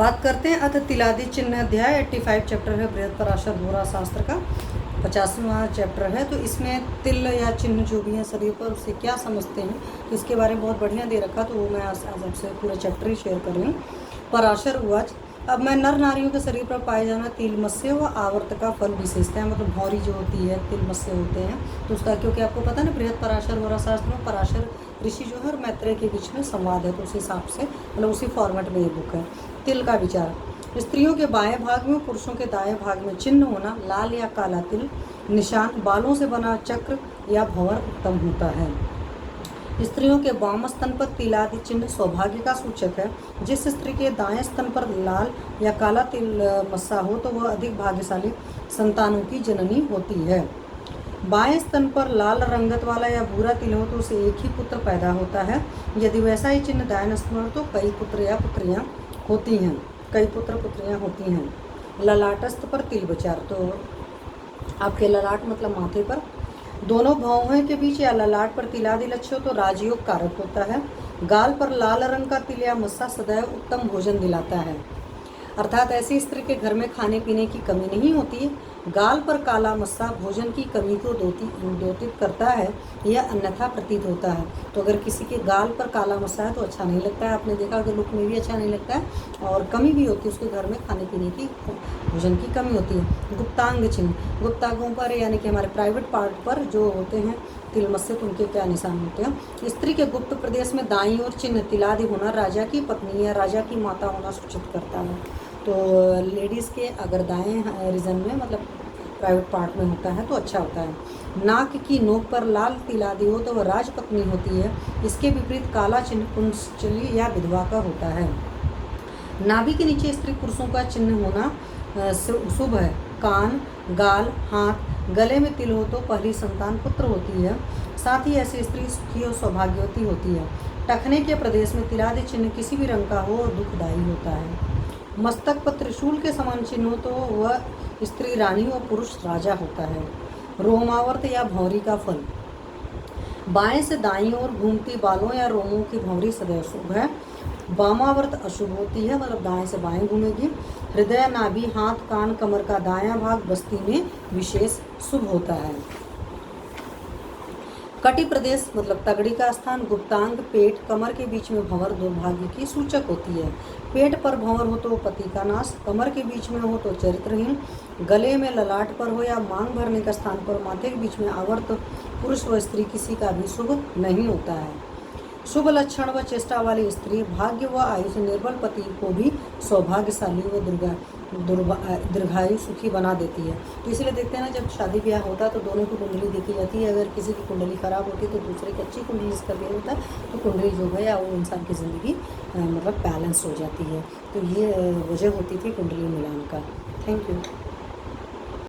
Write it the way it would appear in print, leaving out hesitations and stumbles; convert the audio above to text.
बात करते हैं अथ तिलादि चिन्ह अध्याय 85 चैप्टर है बृहत्पराशर होरा शास्त्र का 50वां चैप्टर है। तो इसमें तिल या चिन्ह जो भी हैं शरीर पर उससे क्या समझते हैं तो इसके बारे में बहुत बढ़िया दे रखा, तो वो मैं आज आपसे पूरा चैप्टर ही शेयर कर रही हूँ। पराशर उवाच, अब मैं नर नारियों के शरीर पर पाए जाना तिलमत्स्य व आवर्त का फल विशेषता है, मतलब भौरी जो होती है तिलमत्स्य होते हैं तो उसका, क्योंकि आपको पता है ना बृहत्पराशर होरा शास्त्र में पराशर ऋषि जो है और मैत्रेय के बीच में संवाद है, तो उस हिसाब से मतलब उसी फॉर्मेट में ये बुक है। तिल का विचार, स्त्रियों के बाएं भाग में पुरुषों के दाएं भाग में चिन्ह होना, लाल या काला तिल निशान, बालों से बना चक्र या भंवर उत्तम होता है। स्त्रियों के वाम स्तन पर तिलादि चिन्ह सौभाग्य का सूचक है। जिस स्त्री के दाएं स्तन पर लाल या काला तिल मस्सा हो तो वह अधिक भाग्यशाली संतानों की जननी होती है। बाएं स्तन पर लाल रंगत वाला या भूरा तिल हो तो उसे एक ही पुत्र पैदा होता है। यदि वैसा ही चिन्ह दाएं स्तन पर तो कई पुत्र या पुत्रियां होती हैं, कई पुत्र पुत्रियां होती हैं। ललाटस्थ पर तिल विचार, तो आपके ललाट मतलब माथे पर दोनों भौहों के बीच या ललाट पर तिलादि लक्ष्य हो तो राजयोग कारक होता है। गाल पर लाल रंग का तिल या मस्सा सदैव उत्तम भोजन दिलाता है, अर्थात ऐसी स्त्री के घर में खाने पीने की कमी नहीं होती है। गाल पर काला मस्सा भोजन की कमी को द्योतित करता है या अन्यथा प्रतीत होता है। तो अगर किसी के गाल पर काला मस्सा है तो अच्छा नहीं लगता है, आपने देखा कि लुक में भी अच्छा नहीं लगता है और कमी भी होती है, उसके घर में खाने पीने की भोजन की कमी होती है। गुप्तांग चिन्ह, गुप्तांगों पर यानी कि हमारे प्राइवेट पार्ट पर जो होते हैं तिलमत्स्य, तो उनके क्या निशान होते हैं। स्त्री के गुप्त प्रदेश में दाईं ओर चिन्ह तिलादि होना राजा की पत्नी या राजा की माता होना सूचित करता है। तो लेडीज़ के अगर दाएं रीजन में मतलब प्राइवेट पार्ट में होता है तो अच्छा होता है। नाक की नोक पर लाल तिलादि हो तो वह राजपत्नी होती है। इसके विपरीत काला चिन्ह कुंचली या विधवा का होता है। नाभि के नीचे स्त्री पुरुषों का चिन्ह होना शुभ है। कान, गाल, हाथ, गले में तिल हो तो पहली संतान पुत्र होती है। साथ ही ऐसी स्त्री सुखी और सौभाग्यवती होती है। टखने के प्रदेश में तिलादि चिन्ह किसी भी रंग का हो और दुखदायी होता है। मस्तक पर त्रिशूल के समान चिन्ह हो तो वह स्त्री रानी और पुरुष राजा होता है। रोमावर्त या भौरी का फल, बाएं से दाईं ओर घूमती बालों या रोमों की भौरी सदैव शुभ है। वामावर्त अशुभ होती है, मतलब दाएं से बाएं घूमेगी। हृदय, नाभि, हाथ, कान, कमर का दायां भाग बस्ती में विशेष शुभ होता है। कटी प्रदेश मतलब तगड़ी का स्थान, गुप्तांग, पेट, कमर के बीच में भंवर दुर्भाग्य की सूचक होती है। पेट पर भंवर हो तो पति का नाश, कमर के बीच में हो तो चरित्रहीन, गले में ललाट पर हो या मांग भरने का स्थान पर माथे के बीच में आवर्त पुरुष व स्त्री किसी का भी शुभ नहीं होता है। शुभ लक्षण व चेष्टा वाली स्त्री भाग्य व आयु से निर्बल पति को भी सौभाग्यशाली व दीर्घायु सुखी बना देती है। तो इसलिए देखते हैं ना, जब शादी ब्याह होता है तो दोनों की कुंडली देखी जाती है। अगर किसी की कुंडली खराब होती है तो दूसरे की अच्छी कुंडली कर दिया जाता है, तो कुंडली जो है या वो इंसान की ज़िंदगी मतलब बैलेंस हो जाती है। तो ये वजह होती थी कुंडली मिलान का। Thank you.